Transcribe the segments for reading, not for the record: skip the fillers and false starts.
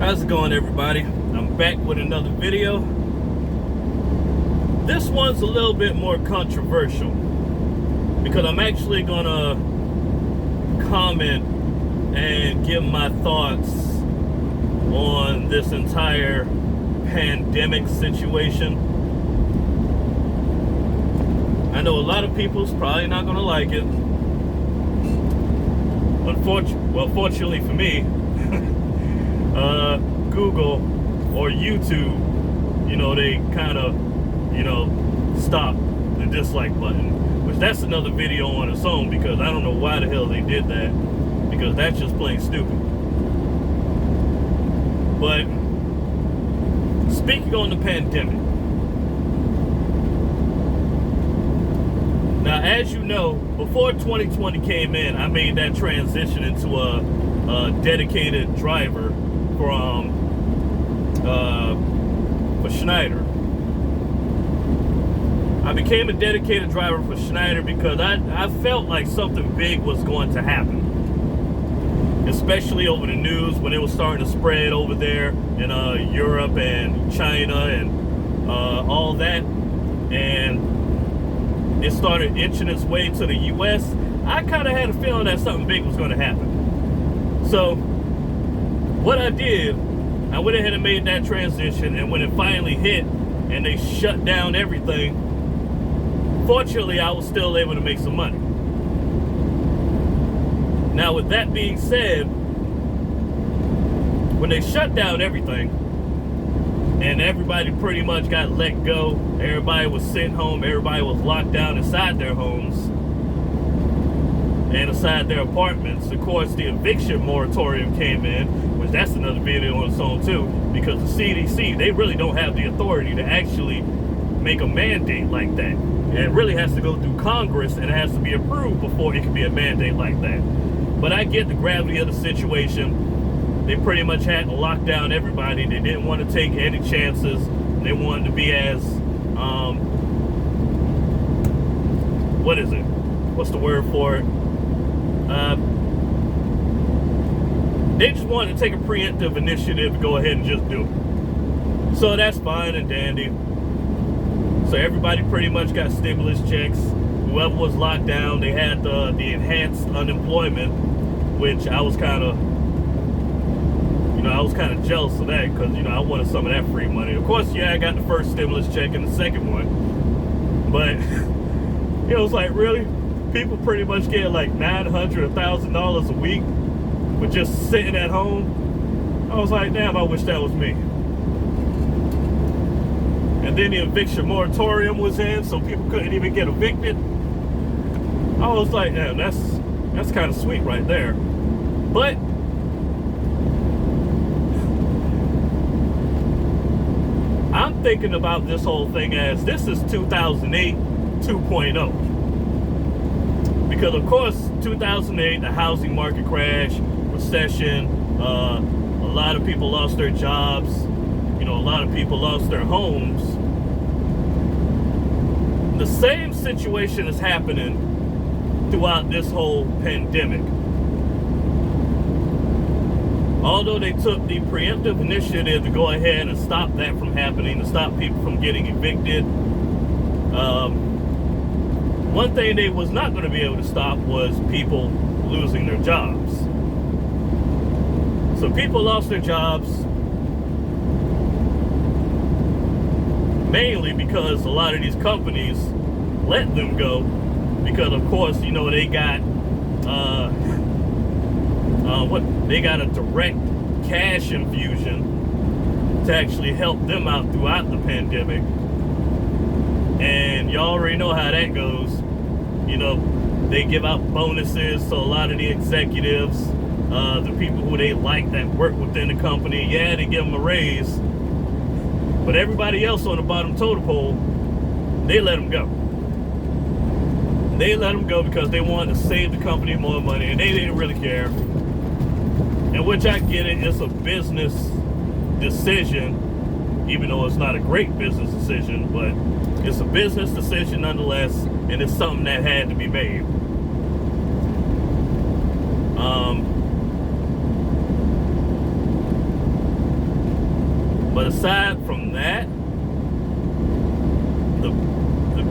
How's it going, everybody? I'm back with another video. This one's a little bit more controversial because I'm actually gonna comment and give my thoughts on this entire pandemic situation. I know a lot of people's probably not gonna like it. Fortunately for me, Google or YouTube, they kind of, stop the dislike button, which that's another video on its own because I don't know why the hell they did that, because that's just plain stupid. But speaking on the pandemic, now as you know, before 2020 came in, I made that transition into a dedicated driver for Schneider. I became a dedicated driver for Schneider because I felt like something big was going to happen, especially over the news when it was starting to spread over there in Europe and China and all that, and it started inching its way to the US. I kind of had a feeling that something big was going to happen. So what I did, I went ahead and made that transition, and when it finally hit and they shut down everything, fortunately I was still able to make some money. Now with that being said, when they shut down everything and everybody pretty much got let go, everybody was sent home, everybody was locked down inside their homes and inside their apartments, of course the eviction moratorium came in, which that's another video on its own too, because the CDC, they really don't have the authority to actually make a mandate like that. It really has to go through Congress and it has to be approved before it can be a mandate like that. But I get the gravity of the situation. They pretty much had to lock down everybody. They didn't want to take any chances. They wanted to be as, what is it? What's the word for it? They just wanted to take a preemptive initiative to go ahead and just do it. So that's fine and dandy. So everybody pretty much got stimulus checks. Whoever was locked down, they had the enhanced unemployment, which I was kind of, jealous of that because, I wanted some of that free money. Of course, yeah, I got the first stimulus check and the second one. But it was like, really? People pretty much get like $900, $1,000 a week for just sitting at home? I was like, damn, I wish that was me. And then the eviction moratorium was in, so people couldn't even get evicted. I was like, damn, that's kind of sweet right there. But I'm thinking about this whole thing as this is 2008 2.0. Because of course, 2008, the housing market crash, recession, a lot of people lost their jobs, a lot of people lost their homes. The same situation is happening throughout this whole pandemic. Although they took the preemptive initiative to go ahead and stop that from happening, to stop people from getting evicted, one thing they was not going to be able to stop was people losing their jobs. So people lost their jobs mainly because a lot of these companies let them go because, of course, they got they got a direct cash infusion to actually help them out throughout the pandemic. And y'all already know how that goes. They give out bonuses to a lot of the executives, the people who they like that work within the company. Yeah, they give them a raise. But everybody else on the bottom totem pole, they let them go. They let them go because they wanted to save the company more money, and they didn't really care. And which I get it, it's a business decision, even though it's not a great business decision, but it's a business decision nonetheless, and it's something that had to be made. But aside from that, the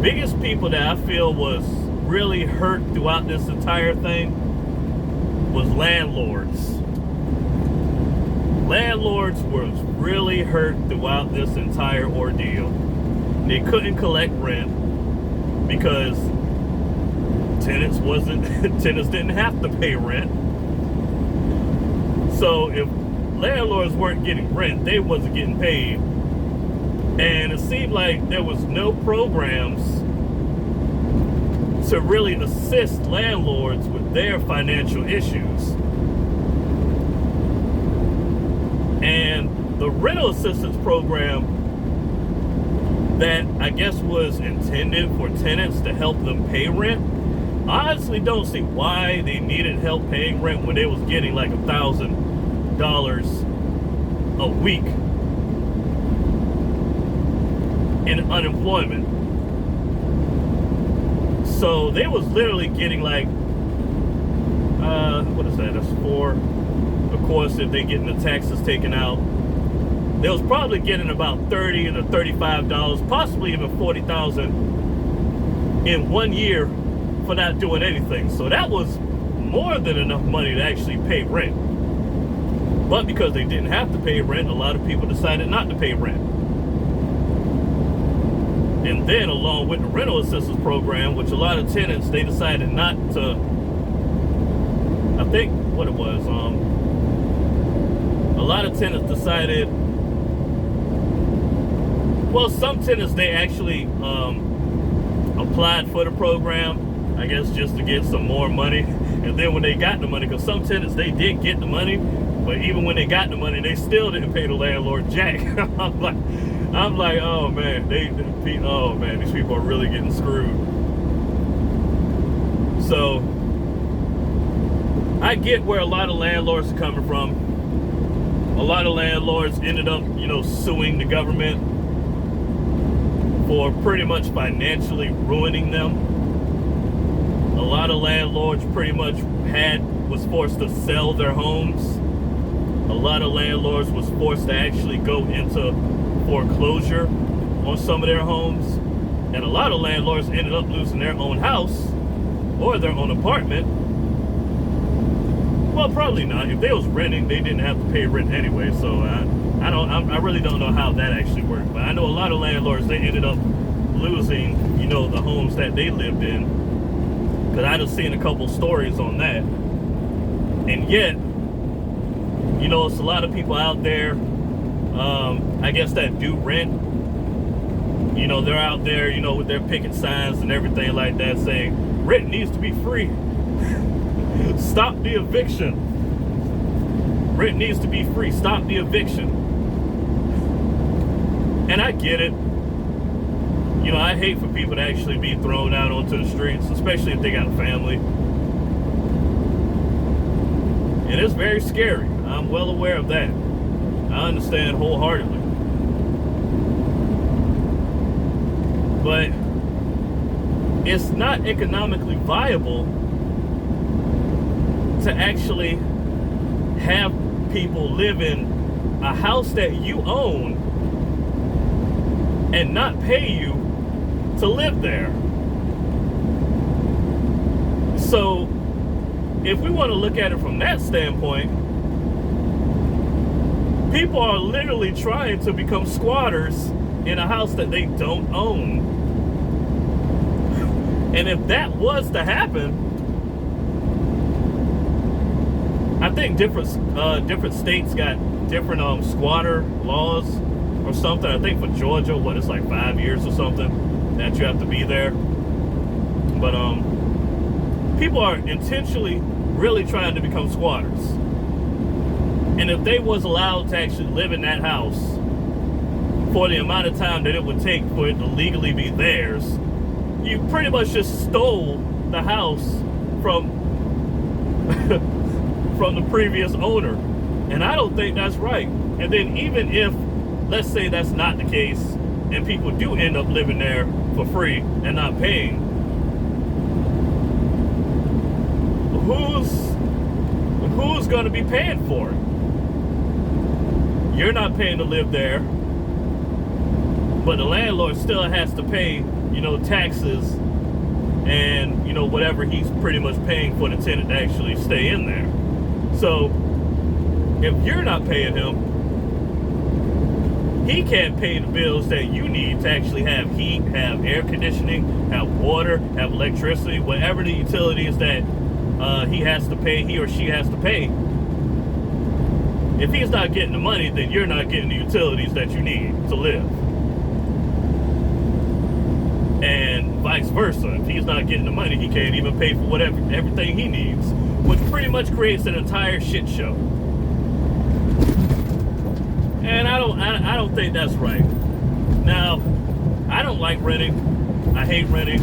biggest people that I feel was really hurt throughout this entire thing was landlords. Landlords was really hurt throughout this entire ordeal. They couldn't collect rent because tenants didn't have to pay rent. So if landlords weren't getting rent, they wasn't getting paid. And it seemed like there was no programs to really assist landlords with their financial issues. And the rental assistance program that I guess was intended for tenants to help them pay rent, I honestly don't see why they needed help paying rent when they was getting like $1,000 a week in unemployment. So they was literally getting like, what is that? That's 4. Of course, if they getting the taxes taken out, they was probably getting about $30 to $35, possibly even $40,000 in 1 year for not doing anything. So that was more than enough money to actually pay rent. But because they didn't have to pay rent, a lot of people decided not to pay rent. And then along with the rental assistance program, which a lot of tenants, they decided not to, I think what it was, a lot of tenants decided, well, some tenants, they actually applied for the program, I guess just to get some more money. And then when they got the money, because some tenants, they did get the money, but even when they got the money, they still didn't pay the landlord jack. I'm like, oh man, these people are really getting screwed. So I get where a lot of landlords are coming from. A lot of landlords ended up, suing the government for pretty much financially ruining them. A lot of landlords pretty much was forced to sell their homes. A lot of landlords was forced to actually go into foreclosure on some of their homes. And a lot of landlords ended up losing their own house or their own apartment. Well, probably not. If they was renting, they didn't have to pay rent anyway. So I really don't know how that actually worked. But I know a lot of landlords, they ended up losing, the homes that they lived in. Because I just seen a couple stories on that. And yet, it's a lot of people out there, I guess, that do rent. They're out there, with their picket signs and everything like that saying, rent needs to be free. Stop the eviction. Rent needs to be free. Stop the eviction. And I get it. I hate for people to actually be thrown out onto the streets, especially if they got a family. And it's very scary. I'm well aware of that. I understand wholeheartedly. But it's not economically viable to actually have people live in a house that you own and not pay you to live there. So if we want to look at it from that standpoint, people are literally trying to become squatters in a house that they don't own. And if that was to happen, I think different states got different squatter laws or something. I think for Georgia, it's like 5 years or something that you have to be there. But people are intentionally really trying to become squatters. And if they was allowed to actually live in that house for the amount of time that it would take for it to legally be theirs, you pretty much just stole the house from from the previous owner. And I don't think that's right. And then even if, let's say that's not the case, and people do end up living there for free and not paying, who's going to be paying for it? You're not paying to live there. but the landlord still has to pay, taxes and, whatever he's pretty much paying for the tenant to actually stay in there. So if you're not paying him, he can't pay the bills that you need to actually have heat, have air conditioning, have water, have electricity, whatever the utilities that he or she has to pay. If he's not getting the money, then you're not getting the utilities that you need to live. And vice versa. If he's not getting the money, he can't even pay for everything he needs, which pretty much creates an entire shit show. And I don't think that's right. Now, I don't like renting. I hate renting.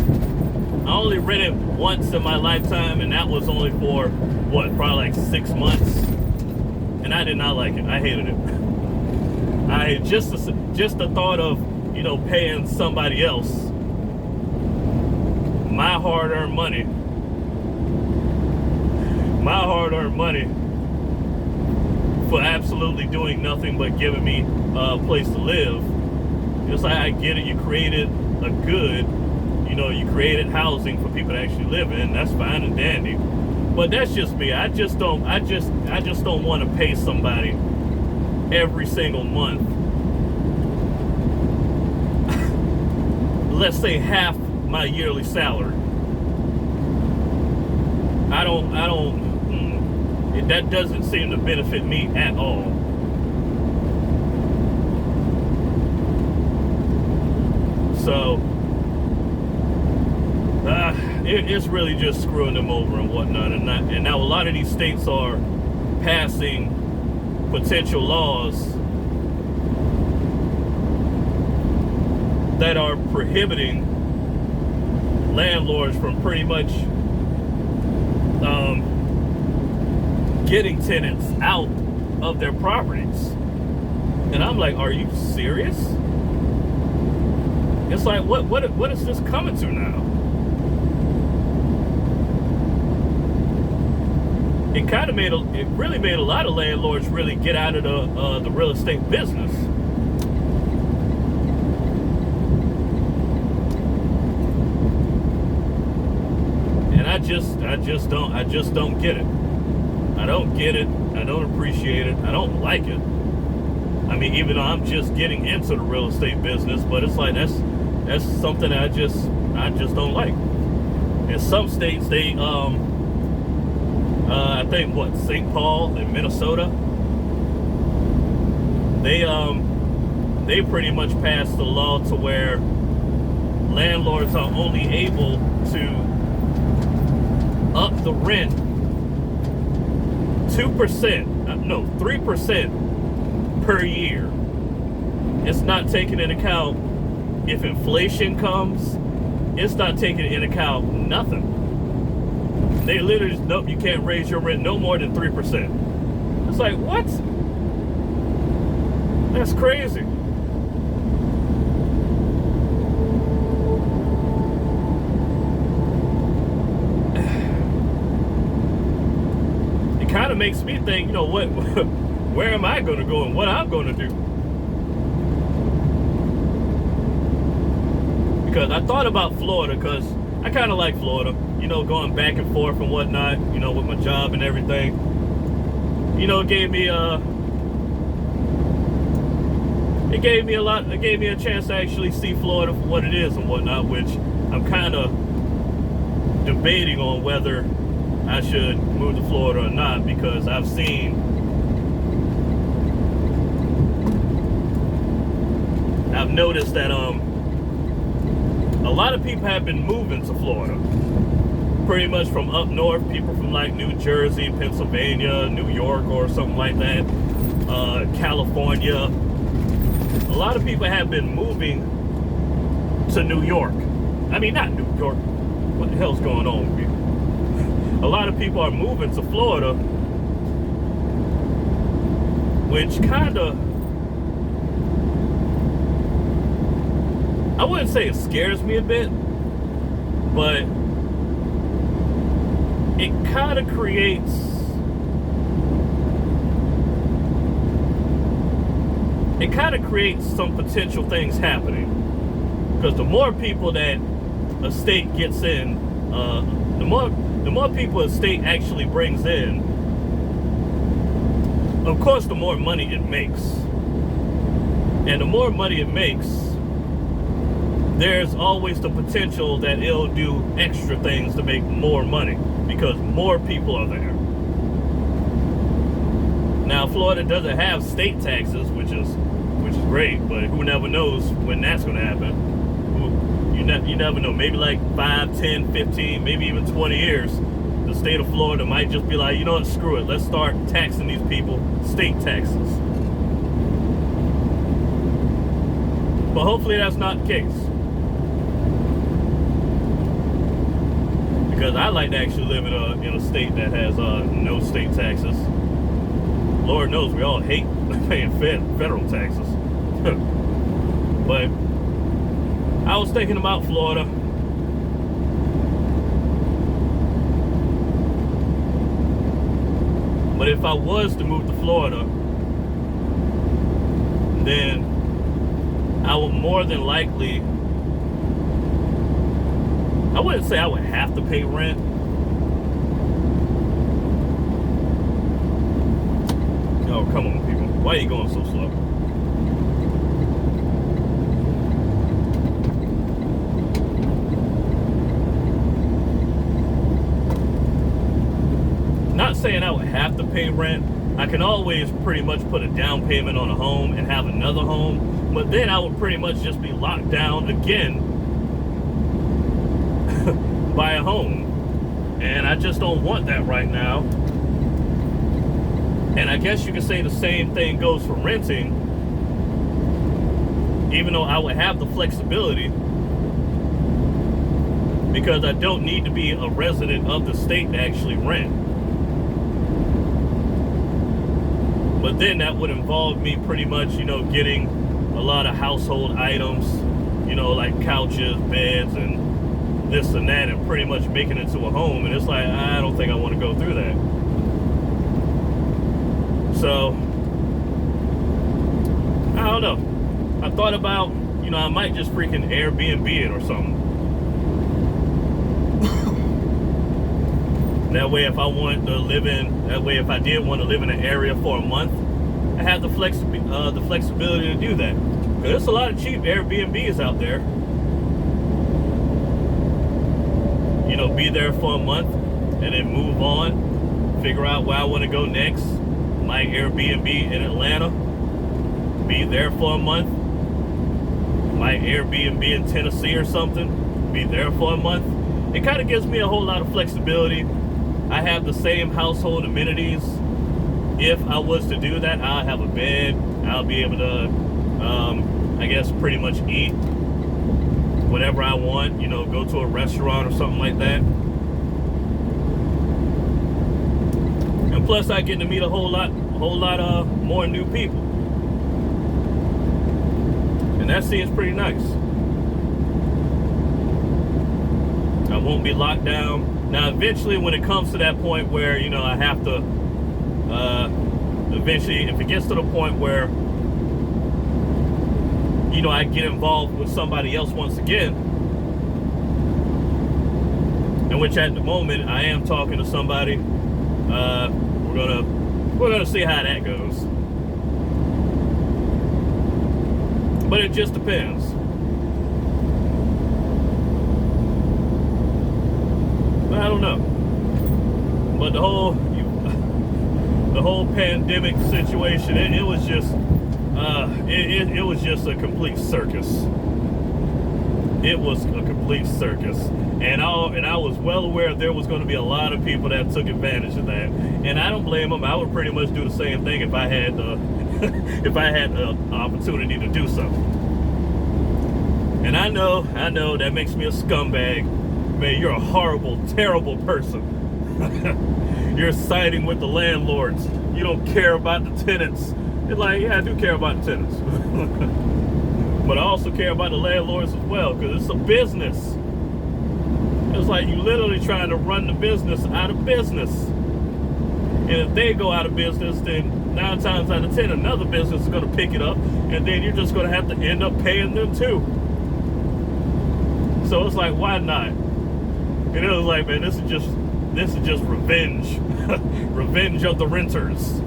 I only rented once in my lifetime, and that was only for probably like 6 months. And I did not like it. I hated it. I just the thought of paying somebody else my hard-earned money for absolutely doing nothing but giving me a place to live. It's like, I get it, you created a good, you created housing for people to actually live in. That's fine and dandy. But that's just me. I just don't want to pay somebody every single month, let's say half my yearly salary. That doesn't seem to benefit me at all. So it's really just screwing them over and whatnot. And now a lot of these states are passing potential laws that are prohibiting landlords from pretty much getting tenants out of their properties. And I'm like, are you serious? It's like, what is this coming to now? It really made a lot of landlords really get out of the real estate business. And I just don't get it. I don't get it. I don't appreciate it. I don't like it. I mean, even though I'm just getting into the real estate business, but it's like that's something that I just don't like. In some states, they I think St. Paul in Minnesota, they pretty much passed the law to where landlords are only able to up the rent 3% per year. It's not taking into account if inflation comes. It's not taking into account nothing. They literally just, nope, you can't raise your rent no more than 3%. It's like, what? That's crazy. It kind of makes me think, what, where am I going to go and what I'm going to do? Because I thought about Florida, because I kind of like Florida, going back and forth and whatnot, with my job and everything. It gave me a chance to actually see Florida for what it is and whatnot, which I'm kind of debating on whether I should move to Florida or not, because I've noticed that a lot of people have been moving to Florida, pretty much from up north, people from like New Jersey, Pennsylvania, New York, or something like that, California. A lot of people have been moving to New York. I mean, not New York. What the hell's going on with me? A lot of people are moving to Florida, which kind of, I wouldn't say it scares me a bit, but it kind of creates it kind of creates some potential things happening. Because the more people that a state gets in, the more people a state actually brings in, of course, the more money it makes. And the more money it makes, there's always the potential that it'll do extra things to make more money because more people are there. Now, Florida doesn't have state taxes, which is great, but who never knows when that's going to happen. You never know. Maybe like 5, 10, 15, maybe even 20 years, the state of Florida might just be like, you know what, screw it. Let's start taxing these people state taxes. But hopefully that's not the case. Because I like to actually live in a state that has no state taxes. Lord knows we all hate paying federal taxes. But I was thinking about Florida. But if I was to move to Florida, then I would more than likely, I wouldn't say I would have to pay rent. Oh, come on, people. Why are you going so slow? Not saying I would have to pay rent. I can always pretty much put a down payment on a home and have another home, but then I would pretty much just be locked down again by a home. And I just don't want that right now. And I guess you could say the same thing goes for renting, even though I would have the flexibility, because I don't need to be a resident of the state to actually rent. But then that would involve me pretty much, getting a lot of household items, like couches, beds, and this and that, and pretty much making it to a home. And it's like, I don't think I want to go through that. So, I don't know. I thought about, I might just freaking Airbnb it or something. That way, if I wanted to live if I did want to live in an area for a month, I have the flexibility to do that. Because there's a lot of cheap Airbnbs out there. Be there for a month and then move on, figure out where I want to go next. My Airbnb in Atlanta, be there for a month. My Airbnb in Tennessee or something, be there for a month. It kind of gives me a whole lot of flexibility. I have the same household amenities. If I was to do that, I'll have a bed. I'll be able to, I guess, pretty much eat whatever I want, go to a restaurant or something like that. And plus I get to meet a whole lot more new people. And that seems pretty nice. I won't be locked down. Now eventually when it comes to that point where, I have to, eventually if it gets to the point where, I get involved with somebody else once again, in which at the moment I am talking to somebody. We're gonna see how that goes. But it just depends. But I don't know. But the whole pandemic situation, it was just it was just a complete circus. It was a complete circus. And I was well aware there was going to be a lot of people that took advantage of that. And I don't blame them. I would pretty much do the same thing if I had the opportunity to do so. And I know that makes me a scumbag. Man, you're a horrible, terrible person. You're siding with the landlords. You don't care about the tenants. It's like, yeah, I do care about the tenants. But I also care about the landlords as well, because it's a business. It's like you literally trying to run the business out of business. And if they go out of business, then 9 times out of 10, another business is going to pick it up, and then you're just going to have to end up paying them too. So it's like, why not? And it was like, man, this is just revenge. Revenge of the renters.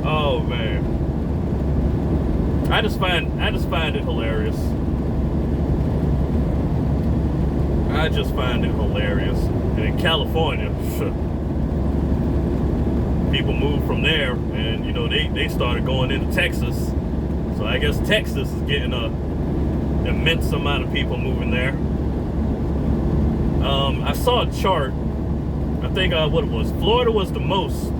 Oh man. I just find it hilarious. I just find it hilarious. And in California, people moved from there, and you know they started going into Texas. So I guess Texas is getting a immense amount of people moving there. I saw a chart. I think what it was, Florida was the most.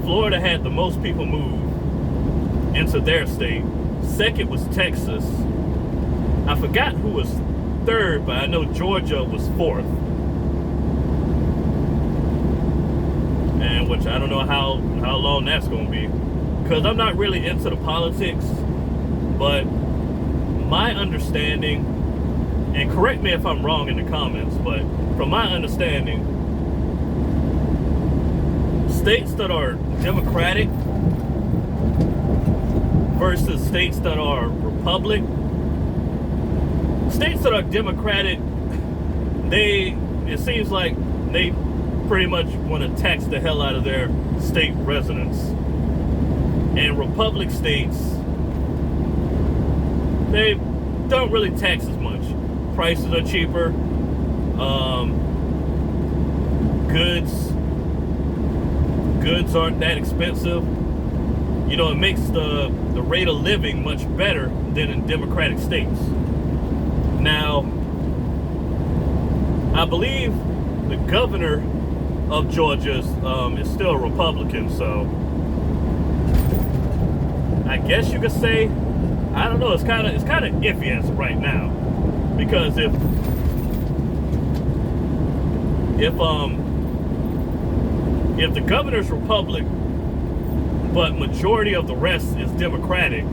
Florida had the most people move into their state. Second was Texas. I forgot who was third, but I know Georgia was fourth. And which I don't know how long that's going to be, because I'm not really into the politics. But my understanding, and correct me if I'm wrong in the comments, but from my understanding, states that are Democratic versus states that are Republic. States that are Democratic, it seems like they pretty much want to tax the hell out of their state residents. And Republic states, they don't really tax as much. Prices are cheaper. Goods aren't that expensive. You know, it makes the rate of living much better than in Democratic states. Now, I believe the governor of Georgia is still a Republican, so I guess you could say, I don't know, it's kind of iffy as of right now, because if the governor's Republic, but majority of the rest is Democratic,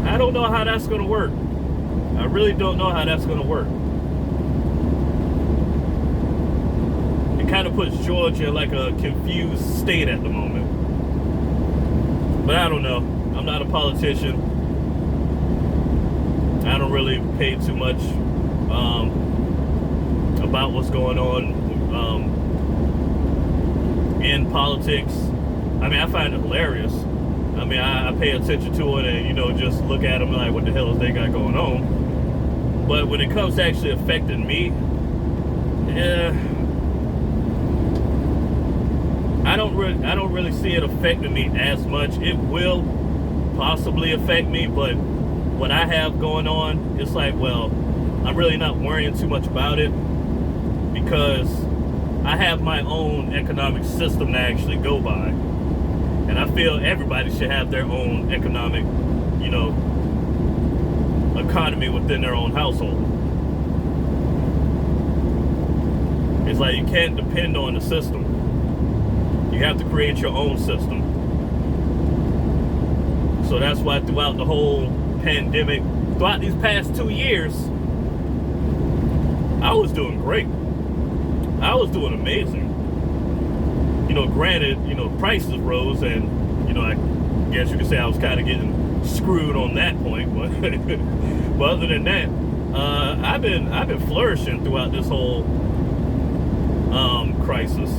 I don't know how that's going to work. I really don't know how that's going to work. It kind of puts Georgia like a confused state at the moment. But I don't know. I'm not a politician. I don't really pay too much about what's going on in politics. I mean, I find it hilarious. I mean, I pay attention to it and, you know, just look at them like, what the hell is they got going on? But when it comes to actually affecting me, yeah, I don't really see it affecting me as much. It will possibly affect me, but what I have going on, it's like, well, I'm really not worrying too much about it, because I have my own economic system to actually go by. And I feel everybody should have their own economic, you know, economy within their own household. It's like you can't depend on the system. You have to create your own system. So that's why throughout the whole pandemic, throughout these past 2 years, I was doing great. I was doing amazing. You know, granted, you know, prices rose, and, you know, I guess you could say I was kind of getting screwed on that point, but but other than that, I've been flourishing throughout this whole crisis.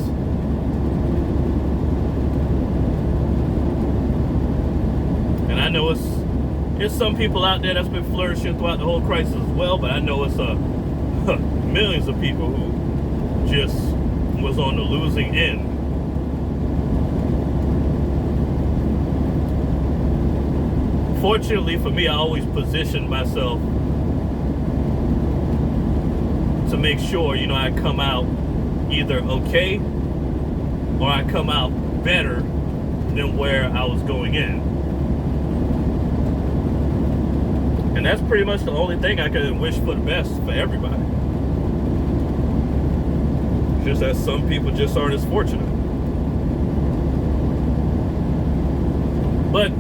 And I know it's some people out there that's been flourishing throughout the whole crisis as well, but I know it's millions of people who just was on the losing end. Fortunately for me, I always positioned myself to make sure, you know, I come out either okay or I come out better than where I was going in. And that's pretty much the only thing I can wish for the best for everybody. Just that some people just aren't as fortunate. But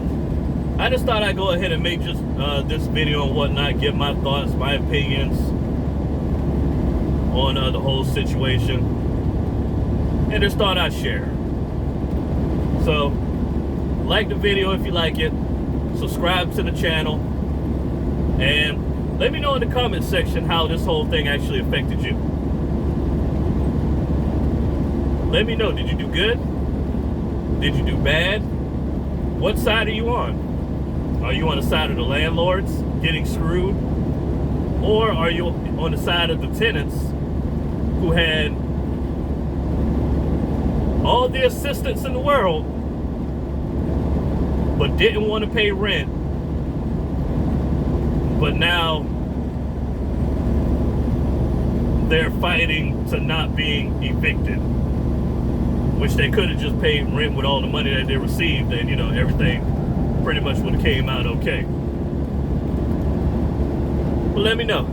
I just thought I'd go ahead and make just this video and whatnot, give my thoughts, my opinions. on the whole situation, and just thought I'd share. So, like the video if you like it, subscribe to the channel, and let me know in the comment section how this whole thing actually affected you. Let me know, did you do good? Did you do bad? What side are you on? Are you on the side of the landlords getting screwed? Or are you on the side of the tenants who had all the assistance in the world but didn't want to pay rent, but now they're fighting to not being evicted, which they could have just paid rent with all the money that they received, and everything pretty much would have came out okay. But let me know.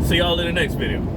See y'all in the next video.